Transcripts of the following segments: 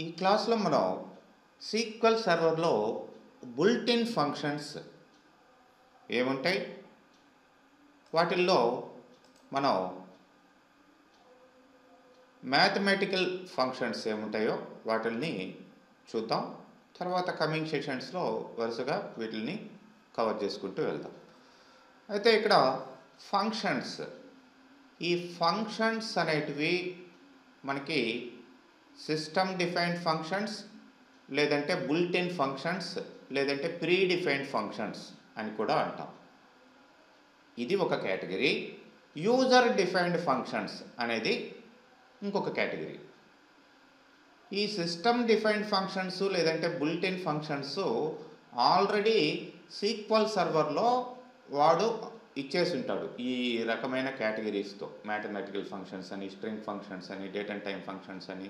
ఈ క్లాస్లో మనం సీక్వెల్ సర్వర్లో బుల్టిన్ ఫంక్షన్స్ ఏముంటాయి, వాటిల్లో మనం మ్యాథమెటికల్ ఫంక్షన్స్ ఏముంటాయో వాటిని చూద్దాం. తర్వాత కమింగ్ సెషన్స్లో వరుసగా వీటిని కవర్ చేసుకుంటూ వెళ్దాం. అయితే ఇక్కడ ఫంక్షన్స్, ఈ ఫంక్షన్స్ అనేటివి మనకి సిస్టమ్ డిఫైన్డ్ ఫంక్షన్స్, లేదంటే బుల్టిన్ ఫంక్షన్స్, లేదంటే ప్రీ డిఫైన్డ్ ఫంక్షన్స్ అని కూడా అంటాం. ఇది ఒక కేటగిరీ. యూజర్ డిఫైన్డ్ ఫంక్షన్స్ అనేది ఇంకొక కేటగిరీ. ఈ సిస్టమ్ డిఫైన్డ్ ఫంక్షన్స్ లేదంటే బుల్టిన్ ఫంక్షన్స్ ఆల్రెడీ సీక్వెల్ సర్వర్లో వాడు ఇచ్చేసి ఉంటాడు ఈ రకమైన కేటగిరీస్తో. మ్యాథమెటికల్ ఫంక్షన్స్ అని, స్ట్రింగ్ ఫంక్షన్స్ అని, డేట్ అండ్ టైం ఫంక్షన్స్ అని,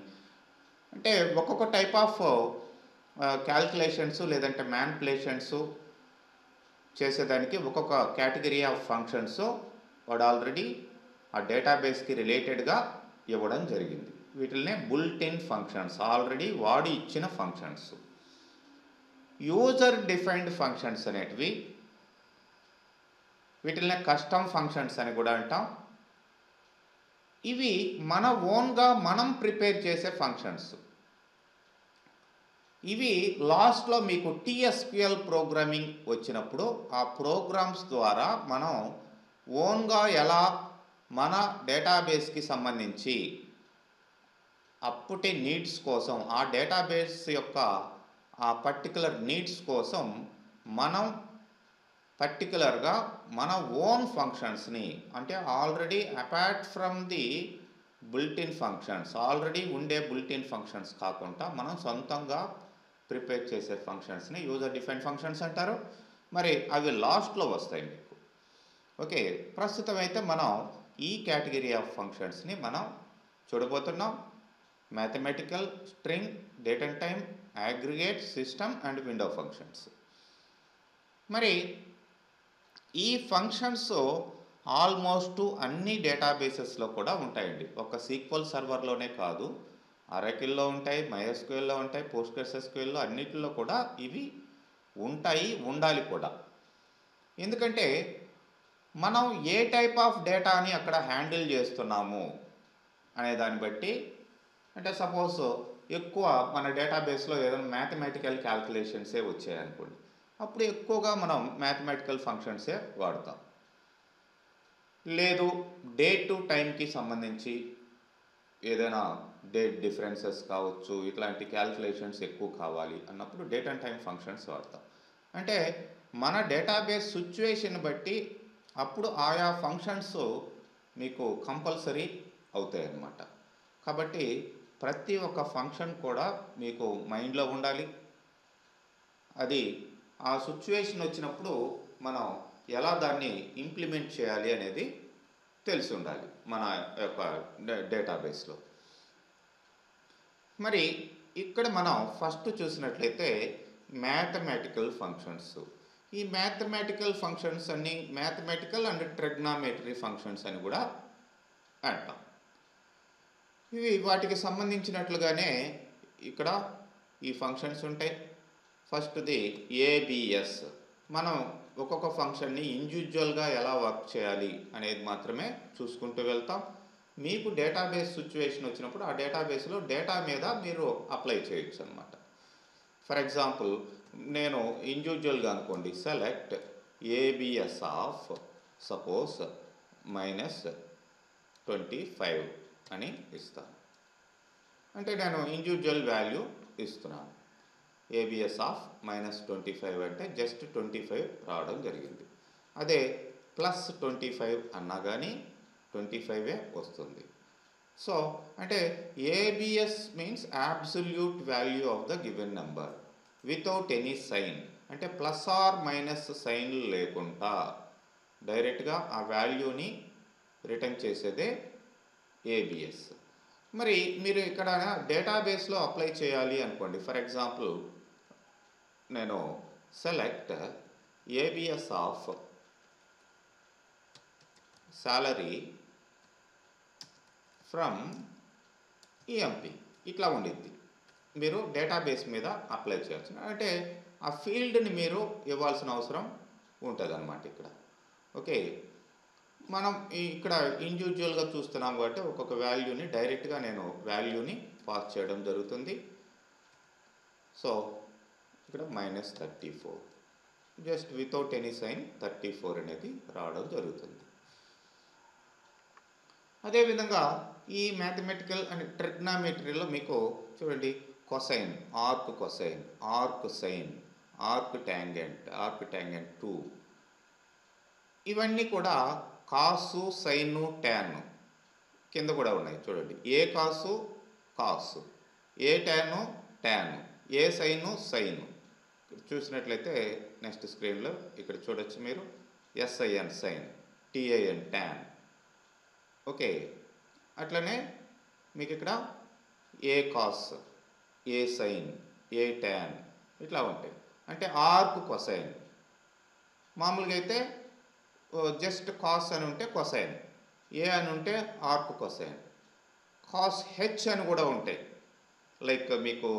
అంటే ఒక్కొక్క టైప్ ఆఫ్ క్యాల్కులేషన్స్ లేదంటే మ్యానిపులేషన్స్ చేసేదానికి ఒక్కొక్క కేటగిరీ ఆఫ్ ఫంక్షన్స్ వాడు ఆల్రెడీ ఆ డేటాబేస్కి రిలేటెడ్గా ఇవ్వడం జరిగింది. వీటిల్నే బుల్టిన్ ఫంక్షన్స్, ఆల్రెడీ వాడు ఇచ్చిన ఫంక్షన్స్. యూజర్ డిఫైన్డ్ ఫంక్షన్స్ అనేటివి, వీటిల్నే కస్టమ్ ఫంక్షన్స్ అని కూడా అంటాం. ఇవి మన ఓన్గా మనం ప్రిపేర్ చేసే ఫంక్షన్స్. ఇవి లాస్ట్లో మీకు టీఎస్క్యూఎల్ ప్రోగ్రామింగ్ వచ్చినప్పుడు ఆ ప్రోగ్రామ్స్ ద్వారా మనం ఓన్గా ఎలా మన డేటాబేస్కి సంబంధించి అప్పటి నీడ్స్ కోసం, ఆ డేటాబేస్ యొక్క ఆ పర్టికులర్ నీడ్స్ కోసం మనం పర్టికులర్గా మన ఓన్ ఫంక్షన్స్ని, అంటే already apart from the built-in functions, already ఉండే బుల్టిన్ ఫంక్షన్స్ కాకుండా మనం సొంతంగా ప్రిపేర్ చేసే ఫంక్షన్స్ని యూజర్ డిఫైన్ ఫంక్షన్స్ అంటారు. మరి అవి లాస్ట్లో వస్తాయి మీకు. ఓకే, ప్రస్తుతం అయితే మనం ఈ కేటగిరీ ఆఫ్ ఫంక్షన్స్ని మనం చూడబోతున్నాం. Mathematical, string, date and time, aggregate, system and window functions. మరి ఈ ఫంక్షన్స్ ఆల్మోస్ట్ అన్ని డేటాబేసెస్లో కూడా ఉంటాయండి. ఒక సీక్వెల్ సర్వర్లోనే కాదు, అరకిల్లో ఉంటాయి, మైఎస్క్యూఎల్లో ఉంటాయి, పోస్ట్గ్రెస్ఎస్క్యూఎల్లో, అన్నిటిలో కూడా ఇవి ఉంటాయి, ఉండాలి కూడా. ఎందుకంటే మనం ఏ టైప్ ఆఫ్ డేటాని అక్కడ హ్యాండిల్ చేస్తున్నాము అనే దాన్ని బట్టి, అంటే సపోజ్ ఎక్కువ మన డేటాబేస్లో ఏదైనా మ్యాథమెటికల్ క్యాల్కులేషన్సే వచ్చాయనుకోండి, అప్పుడు ఎక్కువగా మనం మ్యాథమెటికల్ ఫంక్షన్సే వాడతాం. లేదు డే టు టైంకి సంబంధించి ఏదైనా డేట్ డిఫరెన్సెస్ కావచ్చు, ఇట్లాంటి క్యాల్కులేషన్స్ ఎక్కువ కావాలి అన్నప్పుడు డేట్ అండ్ టైం ఫంక్షన్స్ వాడతాం. అంటే మన డేటాబేస్ సిచ్యువేషన్ బట్టి అప్పుడు ఆయా ఫంక్షన్స్ మీకు కంపల్సరీ అవుతాయి అన్నమాట. కాబట్టి ప్రతి ఒక్క ఫంక్షన్ కూడా మీకు మైండ్లో ఉండాలి. అది ఆ సిచ్యువేషన్ వచ్చినప్పుడు మనం ఎలా దాన్ని ఇంప్లిమెంట్ చేయాలి అనేది తెలిసి ఉండాలి మన యొక్క డేటాబేస్లో. మరి ఇక్కడ మనం ఫస్ట్ చూసినట్లయితే మ్యాథమెటికల్ ఫంక్షన్స్. ఈ మ్యాథమెటికల్ ఫంక్షన్స్ అన్ని మ్యాథమెటికల్ అండ్ ట్రిగ్నామెట్రీ ఫంక్షన్స్ అని కూడా అంటాం. ఇవి వాటికి సంబంధించినట్లుగానే ఇక్కడ ఈ ఫంక్షన్స్ ఉంటాయి. ఫస్ట్ది ఏబిఎస్. మనం ఒక్కొక్క ఫంక్షన్ని ఇండివిజువల్గా ఎలా వర్క్ చేయాలి అనేది మాత్రమే చూసుకుంటూ వెళ్తాం. మీకు డేటాబేస్ సిచ్యువేషన్ వచ్చినప్పుడు ఆ డేటాబేస్లో డేటా మీద మీరు అప్లై చేయొచ్చు అనమాట. ఫర్ ఎగ్జాంపుల్ నేను ఇండివిజువల్గా అనుకోండి, సెలెక్ట్ ఏబిఎస్ ఆఫ్ సపోజ్ -25 అని ఇస్తాను. అంటే నేను ఇండివిజువల్ వాల్యూ ఇస్తున్నాను. ఏబిఎస్ ఆఫ్ -25 అంటే జస్ట్ 25 రావడం జరిగింది. అదే +25 అన్నా కానీ 25 వస్తుంది. సో అంటే ABS means absolute value of the given number without any sign. అంటే ప్లస్ ఆర్ మైనస్ సైన్లు లేకుండా డైరెక్ట్గా ఆ వాల్యూని రిటర్న్ చేసేదే ఏబిఎస్. మరి మీరు ఇక్కడ డేటాబేస్లో అప్లై చేయాలి అనుకోండి. ఫర్ ఎగ్జాంపుల్ నేను select ABS of salary from EMP ఇట్లా ఉండిద్ది. మీరు డేటాబేస్ మీద అప్లై చేయొచ్చు. అంటే ఆ ఫీల్డ్ని మీరు ఇవ్వాల్సిన అవసరం ఉంటుందన్నమాట ఇక్కడ. ఓకే, మనం ఇక్కడ ఇండివిజువల్గా చూస్తున్నాం కాబట్టి ఒక్కొక్క వాల్యూని డైరెక్ట్గా నేను వాల్యూని పాస్ చేయడం జరుగుతుంది. సో ఇక్కడ -34 జస్ట్ వితౌట్ ఎనీ సైన్ 34 అనేది రావడం జరుగుతుంది. అదేవిధంగా ఈ మ్యాథమెటికల్ అండ్ ట్రిగ్నామెట్రీలో మీకు చూడండి cosine, arc cosine, arc sine, arc tangent, arc tangent 2, ఇవన్నీ కూడా కాసు, సైను, ట్యాన్ కింద కూడా ఉన్నాయి చూడండి. A cos cos, a tan tan, a sine sine. చూసినట్లయితే నెక్స్ట్ స్క్రీన్లో ఇక్కడ చూడొచ్చు మీరు SIN sine, TIN tan. Okay, అట్లనే మీకు ఇక్కడ a cos, a sine, a tan ఇట్లా ఉంటాయి. అంటే ఆర్క్ కొసైన్. మామూలుగా అయితే జస్ట్ కాస్ అని ఉంటే కొసైన్, ఏ అని ఉంటే ఆర్క్ కొసైన్, కాస్ హెచ్ అని కూడా ఉంటాయి. లైక్ మీకు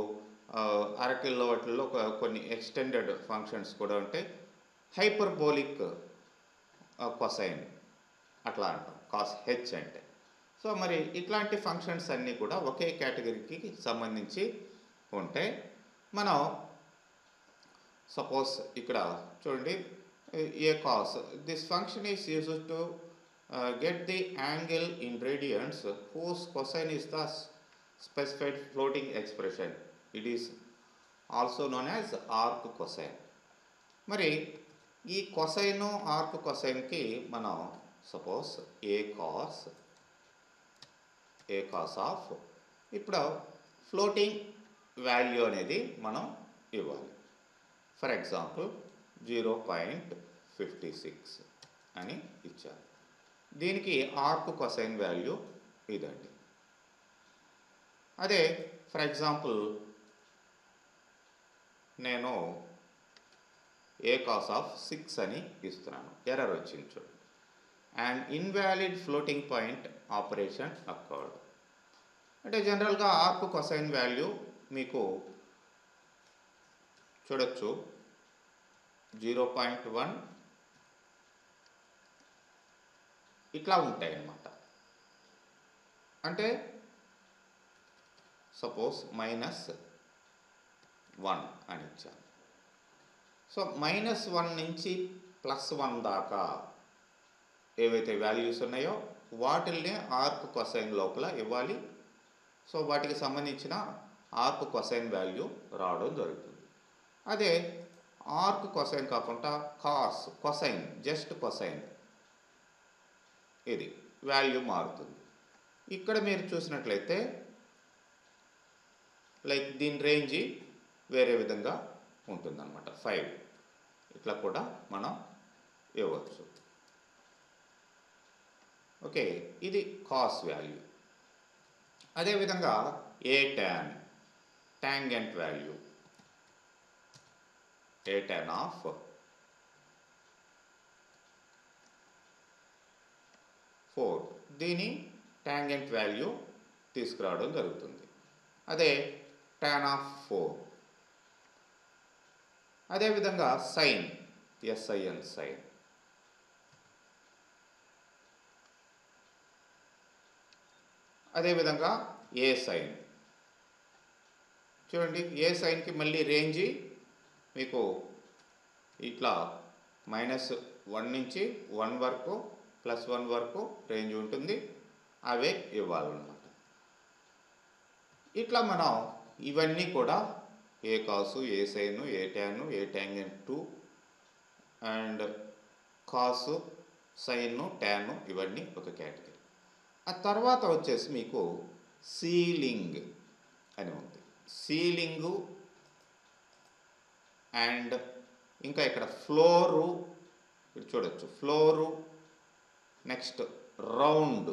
అరకిల్లో వాటిల్లో కొన్ని ఎక్స్టెండెడ్ ఫంక్షన్స్ కూడా ఉంటాయి. హైపర్బోలిక్ కొసైన్ అట్లా అంటాం కాస్ హెచ్ అంటే. సో మరి ఇట్లాంటి ఫంక్షన్స్ అన్నీ కూడా ఒకే కేటగిరీకి సంబంధించి ఉంటాయి. మనం సపోజ్ ఇక్కడ చూడండి A cos, this function is used to get the angle in radians whose cosine is the specified floating expression. It is also known as arc cosine. మరి ఈ కొసైన్ ఆర్క్ కొసైన్కి మనం సపోజ్ ఏ కాస్ ఆఫ్ ఇప్పుడు floating value అనేది మనం ఇవ్వాలి. For example 0.56 అని ఇచ్చారు. దీనికి ఆర్క్ కొసైన్ వాల్యూ ఇదండి. అదే ఫర్ ఎగ్జాంపుల్ నేను ఏ కాస్ ఆఫ్ 6 అని ఇస్తున్నాను. ఎర్రర్ వచ్చింది చూడండి. And invalid floating point operation occurred. అంటే జనరల్గా ఆర్క్ కొసైన్ వాల్యూ మీకు చూడొచ్చు 0.1 ఇట్లా ఉంటాయి అన్నమాట. అంటే సపోజ్ -1 అని ఇచ్చాను. సో -1 నుంచి +1 దాకా ఏవైతే వాల్యూస్ ఉన్నాయో వాటిల్ని ఆర్క్ కొసైన్ లోపల ఇవ్వాలి. సో వాటికి సంబంధించిన ఆర్క్ కొసైన్ వాల్యూ రావడం జరుగుతుంది. అదే ఆర్క్ కొసైన్ కాకుండా కాస్ కొసైన్, జస్ట్ కొసైన్, ఇది వాల్యూ మారుతుంది. ఇక్కడ మీరు చూసినట్లయితే లైక్ దీని రేంజ్ వేరే విధంగా ఉంటుందన్నమాట. 5 ఇట్లా కూడా మనం ఇవ్వచ్చు. ఓకే, ఇది కాస్ వాల్యూ. అదేవిధంగా a tan, tangent value, a tan of 4 దీని ట్యాంగెంట్ వాల్యూ తీసుకురావడం జరుగుతుంది. అదే ట్యాన్ ఆఫ్ 4. అదేవిధంగా సైన్, ఎస్ఐఎన్ సైన్. అదేవిధంగా ఏ సైన్. చూడండి ఏ సైన్కి మళ్ళీ రేంజ్ మీకు ఇట్లా -1 నుంచి 1 వరకు +1 వరకు రేంజ్ ఉంటుంది. అవే ఇవ్వాలన్నమాట. ఇట్లా మనం ఇవన్నీ కూడా a cos, a sine, a tan, a tangent 2 and cos, sine, tan ఇవన్నీ ఒక కేటగిరీ. ఆ తర్వాత వచ్చేసి మీకు సీలింగ్ అని ఉంది. సీలింగు అండ్ ఇంకా ఇక్కడ ఫ్లోరు, ఇక్కడ చూడొచ్చు ఫ్లోరు, నెక్స్ట్ రౌండ్.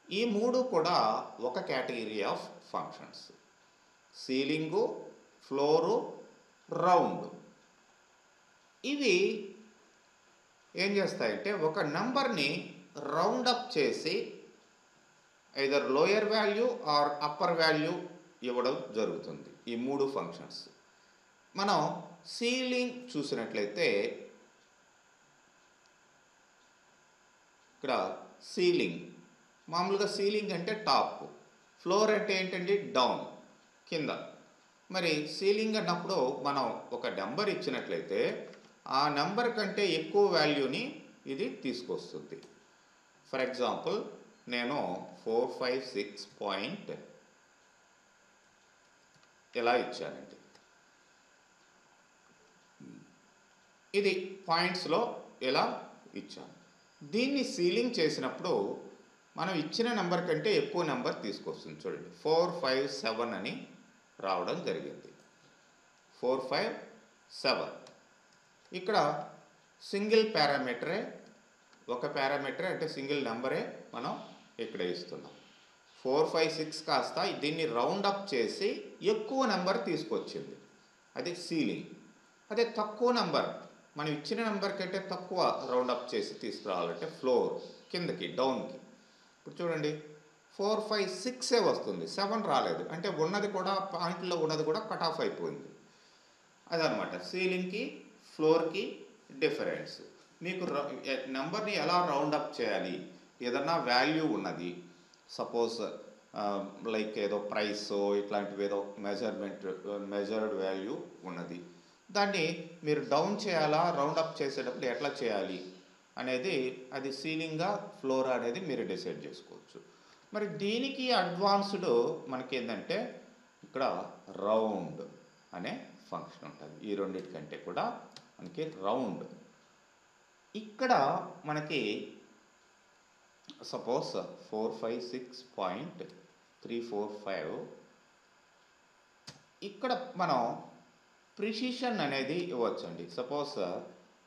ఈ 3 కూడా ఒక category of functions. Ceiling, floor, round. ఇవి ఏం చేస్తాయంటే ఒక నంబర్ని రౌండ్ అప్ చేసి either lower value or upper value ఇవ్వడం జరుగుతుంది ఈ 3 ఫంక్షన్స్. మనం సీలింగ్ చూసినట్లయితే ఇక్కడ సీలింగ్ మామూలుగా సీలింగ్ అంటే టాప్, ఫ్లోర్ అంటే ఏంటండి డౌన్ కింద. మరి సీలింగ్ అన్నప్పుడు మనం ఒక నెంబర్ ఇచ్చినట్లయితే ఆ నెంబర్ కంటే ఎక్కువ వాల్యూని ఇది తీసుకొస్తుంది. ఫర్ ఎగ్జాంపుల్ నేను 456 పాయింట్ ఇలా ఇచ్చానండి. ఇది పాయింట్స్లో ఇలా ఇచ్చాను. దీన్ని సీలింగ్ చేసినప్పుడు మనం ఇచ్చిన నెంబర్ కంటే ఎక్కువ నెంబర్ తీసుకొస్తుంది. చూడండి 457 అని రావడం జరిగింది. 457 ఇక్కడ సింగిల్ పారామీటరే, ఒక పారామీటరే అంటే సింగిల్ నెంబరే మనం ఇక్కడ ఇస్తున్నాం. 456 కాస్త దీన్ని రౌండ్ అప్ చేసి ఎక్కువ నెంబర్ తీసుకొచ్చింది, అది సీలింగ్. అదే తక్కువ నెంబర్ మనం ఇచ్చిన నెంబర్ కంటే తక్కువ రౌండ్ అప్ చేసి తీసుకురావాలంటే ఫ్లోర్ కిందకి డౌన్కి. ఇప్పుడు చూడండి 456 వస్తుంది, 7 రాలేదు, అంటే ఉన్నది కూడా పాయింట్లో ఉన్నది కూడా కట్ ఆఫ్ అయిపోయింది. అదనమాట సీలింగ్కి ఫ్లోర్కి డిఫరెన్స్. మీకు నెంబర్ని ఎలా రౌండ్ అప్ చేయాలి, ఏదన్నా వాల్యూ ఉన్నది, సపోజ్ లైక్ ఏదో ప్రైస్ ఇట్లాంటివి ఏదో మెజర్డ్ వాల్యూ ఉన్నది, దాన్ని మీరు డౌన్ చేయాలా రౌండ్ అప్ చేసేటప్పుడు ఎట్లా చేయాలి అనేది అది సీలింగా ఫ్లోర్ అనేది మీరు డిసైడ్ చేసుకోవచ్చు. మరి దీనికి అడ్వాన్స్డ్ మనకి ఏంటంటే ఇక్కడ రౌండ్ అనే ఫంక్షన్ ఉంటుంది. ఈ రెండింటికంటే కూడా మనకి రౌండ్. ఇక్కడ మనకి సపోజ్ 456.345 ఇక్కడ మనం ప్రిసిషన్ అనేది ఇవ్వచ్చండి. సపోజ్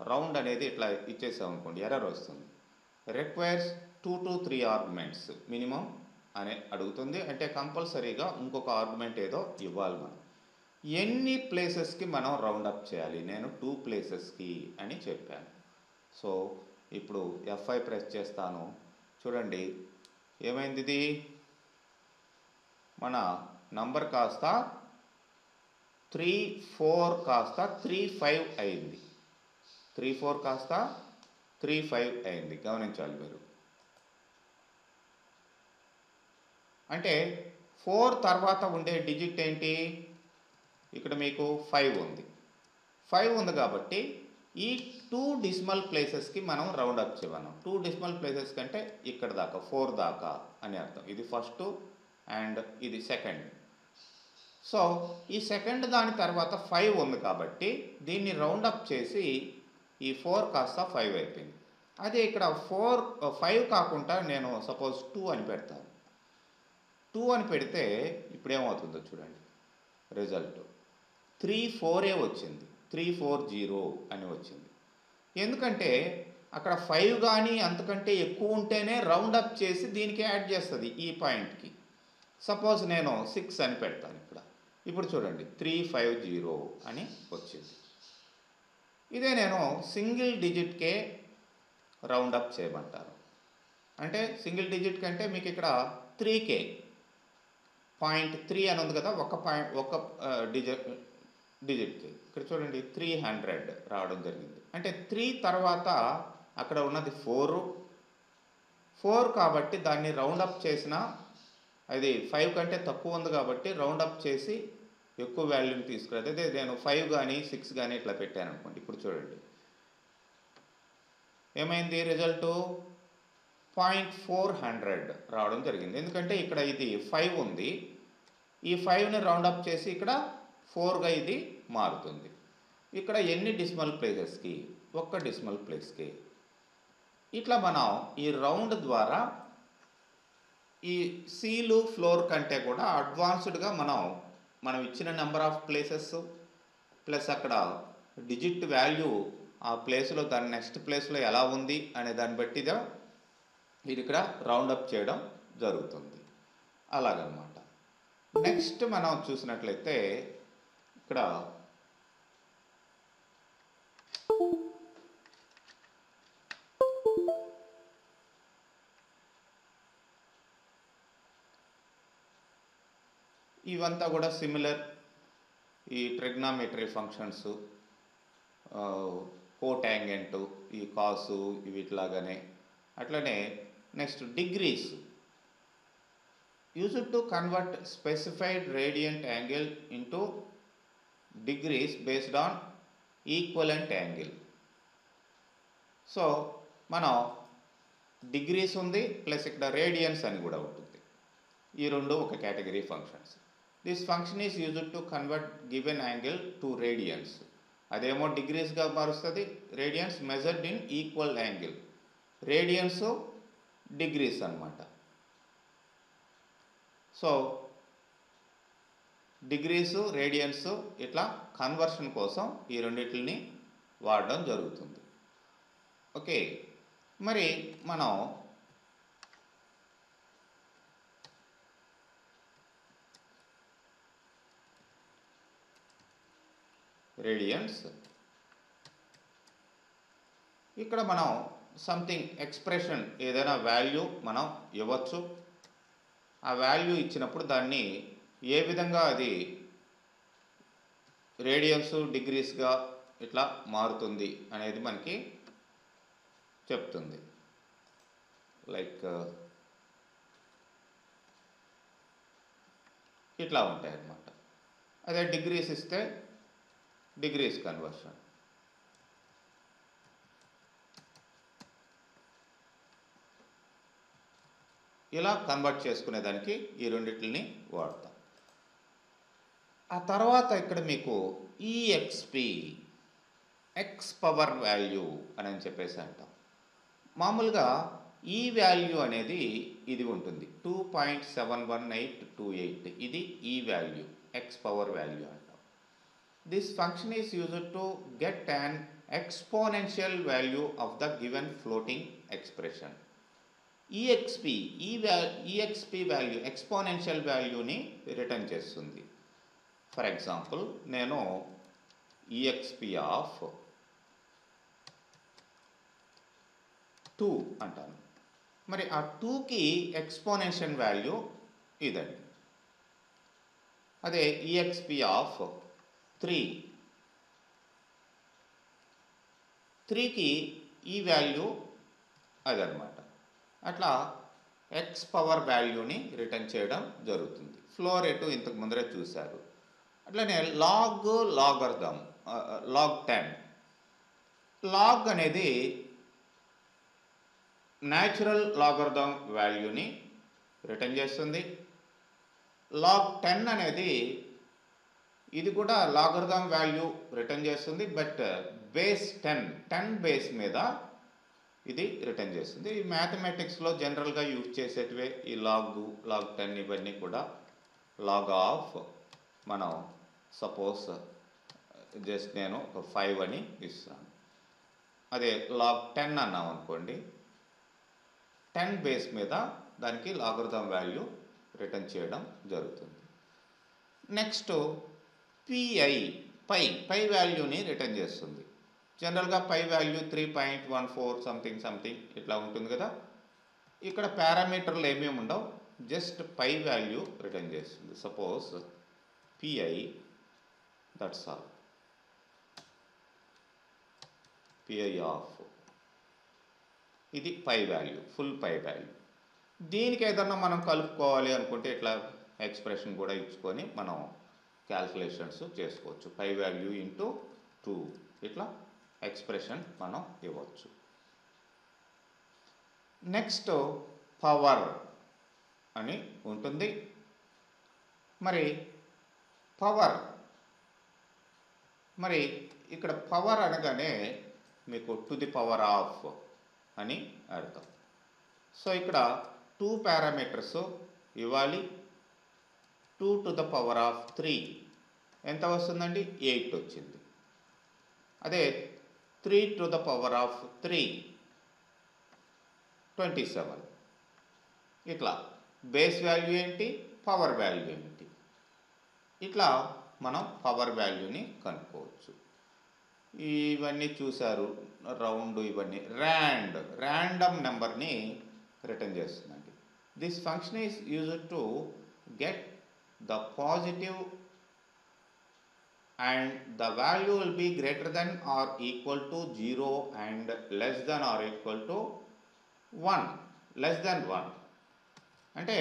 రౌండ్ అనేది ఇట్లా ఇచ్చేసాం అనుకోండి, ఎర్రర్ వస్తుంది. రిక్వైర్స్ 2 to 3 ఆర్గ్యుమెంట్స్ మినిమం అని అడుగుతుంది. అంటే కంపల్సరీగా ఇంకొక ఆర్గ్యుమెంట్ ఏదో ఇవ్వాలి మనం. ఎన్ని ప్లేసెస్కి మనం రౌండ్ అప్ చేయాలి, నేను 2 ప్లేసెస్కి అని చెప్పాను. సో ఇప్పుడు F5 ప్రెస్ చేస్తాను. చూడండి ఏమైంది, ఇది మన నంబర్ కాస్త 34 కాస్త 35 అయింది. 34 కాస్త 35 అయింది, గమనించాలి మీరు. అంటే 4 తర్వాత ఉండే డిజిట్ ఏంటి, ఇక్కడ మీకు 5 ఉంది. 5 ఉంది కాబట్టి ఈ 2 డెసిమల్ ప్లేసెస్కి మనం రౌండ్ అప్ చేయమన్నాం. 2 డెసిమల్ ప్లేసెస్ కంటే ఇక్కడ దాకా 4 దాకా అని అర్థం. ఇది ఫస్ట్ అండ్ ఇది సెకండ్. సో ఈ సెకండ్ దాని తర్వాత 5 ఉంది కాబట్టి దీన్ని రౌండ్ అప్ చేసి ఈ 4 కాస్త 5 అయిపోయింది. అదే ఇక్కడ 5 కాకుండా నేను సపోజ్ 2 అని పెడతాను. 2 అని పెడితే ఇప్పుడు ఏమవుతుందో చూడండి, రిజల్ట్ 34 వచ్చింది, 340 అని వచ్చింది. ఎందుకంటే అక్కడ 5 కానీ అంతకంటే ఎక్కువ ఉంటేనే రౌండ్ అప్ చేసి దీనికి యాడ్ చేస్తుంది ఈ పాయింట్కి. సపోజ్ నేను 6 అని పెడతాను ఇక్కడ. ఇప్పుడు చూడండి 350 అని వచ్చింది. ఇదే నేను సింగిల్ డిజిట్కే రౌండ్ అప్ చేయమంటాను. అంటే సింగిల్ డిజిట్ కంటే మీకు ఇక్కడ 3K 0.3 అని ఉంది కదా, ఒక డిజిట్కి. ఇక్కడ చూడండి 300 రావడం జరిగింది. అంటే 3 తర్వాత అక్కడ ఉన్నది 4 కాబట్టి దాన్ని రౌండ్ అప్ చేసిన అది 5 కంటే తక్కువ ఉంది కాబట్టి రౌండ్ అప్ చేసి ఎక్కువ వాల్యూని తీసుకురాదు. అదే నేను 5 కానీ 6 కానీ ఇట్లా పెట్టాను అనుకోండి. ఇప్పుడు చూడండి ఏమైంది, రిజల్టు 0.400 రావడం జరిగింది. ఎందుకంటే ఇక్కడ ఇది 5 ఉంది, ఈ 5ని రౌండ్ అప్ చేసి ఇక్కడ 4గా ఇది మారుతుంది. ఇక్కడ ఎన్ని డెసిమల్ ప్లేసెస్కి, ఒక్క డెసిమల్ ప్లేస్కి. ఇట్లా మనం ఈ రౌండ్ ద్వారా ఈ సీలు ఫ్లోర్ కంటే కూడా అడ్వాన్స్డ్గా మనం ఇచ్చిన నెంబర్ ఆఫ్ ప్లేసెస్ ప్లస్ అక్కడ డిజిట్ వాల్యూ ఆ ప్లేస్లో దాని నెక్స్ట్ ప్లేస్లో ఎలా ఉంది అనే దాన్ని బట్టిగా ఇది ఇక్కడ రౌండ్ అప్ చేయడం జరుగుతుంది. అలాగనమాట. నెక్స్ట్ మనం చూసినట్లయితే ఇక్కడ ఇవంతా కూడా సిమిలర్ ఈ ట్రిగ్నామెట్రీ ఫంక్షన్స్, కోటాంగెంట్, ఈ కాసు వీటిలాగానే. అట్లనే next degrees used to convert specified radiant angle into degrees based on equivalent angle. So మనం డిగ్రీస్ ఉంది ప్లస్ ఇక్కడ రేడియన్స్ అని కూడా ఉంటుంది. ఈ రెండు ఒక category functions. This function is used to convert given angle to radians. అదేమో డిగ్రీస్గా మారుస్తుంది, radians measured in equal angle, radians degrees అన్నమాట. సో డిగ్రీసు రేడియన్స్ ఇట్లా కన్వర్షన్ కోసం ఈ రెండింటిని వాడడం జరుగుతుంది. ఓకే, మరి మనం రేడియన్స్ ఇక్కడ మనం సంథింగ్ ఎక్స్ప్రెషన్ ఏదైనా వాల్యూ మనం ఇవ్వచ్చు. ఆ వాల్యూ ఇచ్చినప్పుడు దాన్ని ఏ విధంగా అది రేడియన్స్ డిగ్రీస్గా ఇట్లా మారుతుంది అనేది మనకి చెప్తుంది. లైక్ ఇట్లా ఉంటాయి అన్నమాట. అదే డిగ్రీస్ ఇస్తే డిగ్రీస్ కన్వర్షన్. ఇలా కన్వర్ట్ చేసుకునేదానికి ఈ రెండింటిని వాడతాం. ఆ తర్వాత ఇక్కడ మీకు ఈఎక్స్పి, ఎక్స్ పవర్ వాల్యూ అని చెప్పేసి అంటాం. మామూలుగా ఈ వాల్యూ అనేది ఇది ఉంటుంది 2.71828. ఇది ఈ వాల్యూ ఎక్స్ పవర్ వాల్యూ అంటాం. This function is used to get an exponential value of the given floating expression. Exp value exponential వాల్యూని రిటర్న్ చేస్తుంది. ఫర్ ఎగ్జాంపుల్ నేను ఈఎక్స్పి ఆఫ్ 2 అంటాను. మరి ఆ 2కి ఎక్స్పోనెన్షియల్ వాల్యూ ఇదండి. అదే ఈఎక్స్పి ఆఫ్ 3కి ఈ వాల్యూ అదనమాట. అట్లా ఎక్స్ పవర్ వాల్యూని రిటర్న్ చేయడం జరుగుతుంది. ఫ్లో రేటు ఇంతకు ముందరే చూశారు. అట్లనే లాగర్థం లాగ్ 10. లాగ్ అనేది న్యాచురల్ లాగర్థం వాల్యూని రిటర్న్ చేస్తుంది. లాగ్ 10 అనేది ఇది కూడా లాగర్థం వాల్యూ రిటర్న్ చేస్తుంది, బట్ బేస్ 10 బేస్ మీద ఇది రిటర్న్ చేస్తుంది. ఈ మ్యాథమెటిక్స్లో జనరల్గా యూజ్ చేసేటివే ఈ లాగ్ 10 ఇవన్నీ కూడా. లాగ్ ఆఫ్ మనం సపోజ్ జస్ట్ నేను ఒక 5 అని ఇస్తాను. అదే లాగ్ 10 అన్నాం అనుకోండి, 10 బేస్ మీద దానికి లాగర్థం వాల్యూ రిటర్న్ చేయడం జరుగుతుంది. నెక్స్ట్ పై వాల్యూని రిటర్న్ చేస్తుంది. జనరల్గా పై వాల్యూ 3.14 సంథింగ్ ఇట్లా ఉంటుంది కదా. ఇక్కడ పారామీటర్లు ఏమేమి ఉండవు, జస్ట్ పై వాల్యూ రిటర్న్ చేస్తుంది. Suppose PI, that's all. PI of ఇది pi value, full pi value. దీనికి ఏదన్నా మనం కలుపుకోవాలి అనుకుంటే ఇట్లా ఎక్స్ప్రెషన్ కూడా ఇచ్చుకొని మనం క్యాల్కులేషన్స్ చేసుకోవచ్చు. పై వాల్యూ ఇంటూ 2 ఇట్లా ఎక్స్ప్రెషన్ మనం ఇవ్వచ్చు. నెక్స్ట్ పవర్ అని ఉంటుంది. మరి ఇక్కడ పవర్ అనగానే మీకు టు ది పవర్ ఆఫ్ అని అర్థం. సో ఇక్కడ 2 పారామీటర్స్ ఇవ్వాలి. 2 టు ద పవర్ ఆఫ్ 3 ఎంత వస్తుందండి? 8 వచ్చింది. అదే 3 టు ద పవర్ ఆఫ్ 3 27. ఇట్లా బేస్ వాల్యూ ఏంటి, పవర్ వాల్యూ ఏంటి, ఇట్లా మనం పవర్ వాల్యూని కనుక్కోవచ్చు. ఇవన్నీ చూశారు, రౌండ్ ఇవన్నీ. ర్యాండమ్ నెంబర్ని రిటర్న్ చేస్తుందండి. This function is used to get the positive and the value will be greater than or equal to 0 and less than or equal to 1, less than 1. అంటే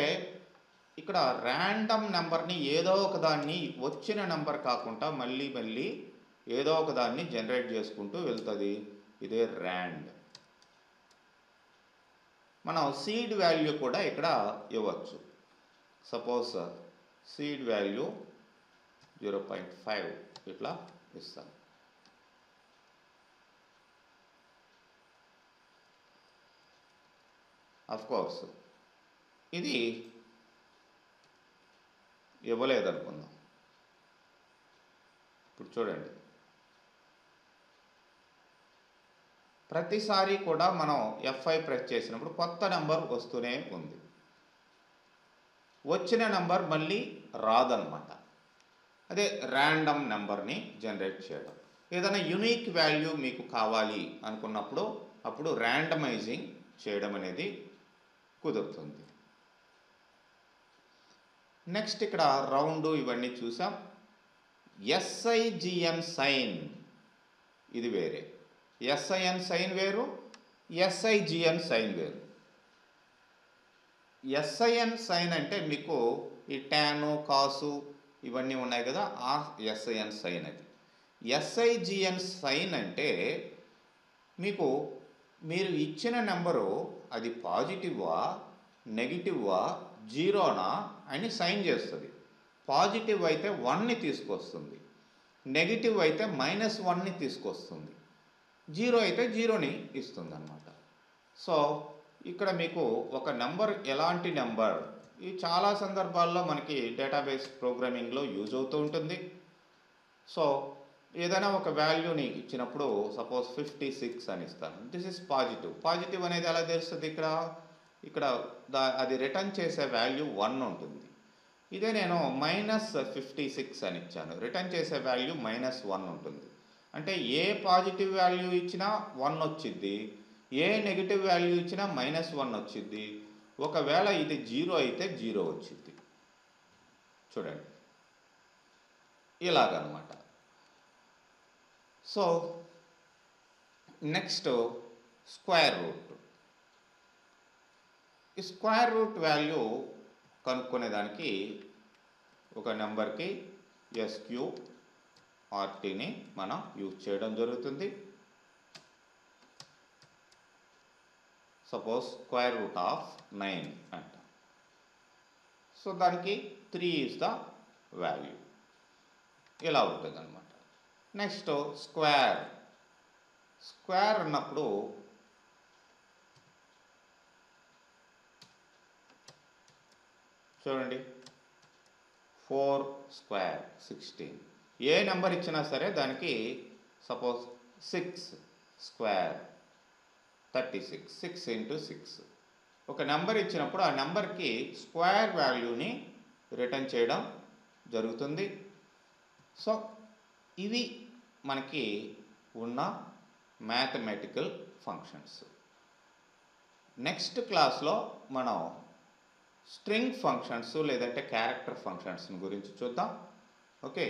ఇక్కడ ర్యాండమ్ నెంబర్ని ఏదో ఒక దాన్ని వచ్చిన నెంబర్ కాకుండా మళ్ళీ ఏదో ఒక దాన్ని జనరేట్ చేసుకుంటూ వెళ్తుంది. ఇదే ర్యాండ్. మనం సీడ్ వాల్యూ కూడా ఇక్కడ ఇవ్వచ్చు. సపోజ్ సీడ్ వాల్యూ 0.5 ఇట్లా ఇస్తాం. అఫ్ కోర్స్ ఇది ఇవ్వలేదనుకుందాం. ఇప్పుడు చూడండి, ప్రతిసారి కూడా మనం F5 ప్రెస్ చేసినప్పుడు కొత్త నెంబర్ వస్తూనే ఉంది. వచ్చిన నెంబర్ మళ్ళీ రాదనమాట. అదే ర్యాండమ్ నెంబర్ని జనరేట్ చేయడం. ఏదైనా యునిక్ వాల్యూ మీకు కావాలి అనుకున్నప్పుడు అప్పుడు ర్యాండమైజింగ్ చేయడం అనేది కుదురుతుంది. నెక్స్ట్ ఇక్కడ రౌండ్ ఇవన్నీ చూసాం. SIGN సైన్ ఇది వేరే. SIN సైన్ వేరు, SIGN సైన్ వేరు. SIN సైన్ అంటే మీకు ఈ టాను కాసు ఇవన్నీ ఉన్నాయి కదా, ఆ SIN సైన్ అది. SIGN సైన్ అంటే మీకు మీరు ఇచ్చిన నెంబరు అది పాజిటివా నెగిటివా జీరోనా అని సైన్ చేస్తుంది. పాజిటివ్ అయితే 1ని తీసుకొస్తుంది, నెగిటివ్ అయితే -1ని తీసుకొస్తుంది, జీరో అయితే 0ని ఇస్తుంది అన్నమాట. సో ఇక్కడ మీకు ఒక నెంబర్ ఎలాంటి నెంబర్, ఇది చాలా సందర్భాల్లో మనకి డేటాబేస్ ప్రోగ్రామింగ్లో యూజ్ అవుతూ ఉంటుంది. సో ఏదైనా ఒక వాల్యూని ఇచ్చినప్పుడు సపోజ్ 56 అని ఇస్తాను. This is positive. పాజిటివ్ అనేది ఎలా తెలుస్తుంది? ఇక్కడ అది రిటర్న్ చేసే వాల్యూ 1 ఉంటుంది. ఇదే నేను -56 అని ఇచ్చాను, రిటర్న్ చేసే వాల్యూ -1 ఉంటుంది. అంటే ఏ పాజిటివ్ వాల్యూ ఇచ్చినా 1 వచ్చింది, ఏ నెగిటివ్ వాల్యూ ఇచ్చినా -1 వచ్చింది. ఒకవేళ ఇది 0 అయితే 0 వచ్చింది. చూడండి ఇలాగనమాట. So next square root. ఈ స్క్వేర్ రూట్ వాల్యూ కనుక్కునేదానికి ఒక నెంబర్కి SQRTని మనం యూజ్ చేయడం జరుగుతుంది. సపోజ్ స్క్వేర్ రూట్ ఆఫ్ 9 అంట. సో దానికి 3 ఈజ్ ద వాల్యూ. ఇలా ఉంటుంది అనమాట. Next square. స్క్వేర్ అన్నప్పుడు చూడండి 4 స్క్వేర్ 16. ఏ నెంబర్ ఇచ్చినా సరే దానికి సపోజ్ 6 స్క్వేర్ 36, 6 into 6. ఒక నెంబర్ ఇచ్చినప్పుడు ఆ నెంబర్కి స్క్వేర్ వాల్యూని రిటర్న్ చేయడం జరుగుతుంది. సో ఇవి మనకి ఉన్న మ్యాథమెటికల్ ఫంక్షన్స్. నెక్స్ట్ క్లాస్లో మనం స్ట్రింగ్ ఫంక్షన్స్ లేదంటే క్యారెక్టర్ ఫంక్షన్స్ గురించి చూద్దాం. ఓకే.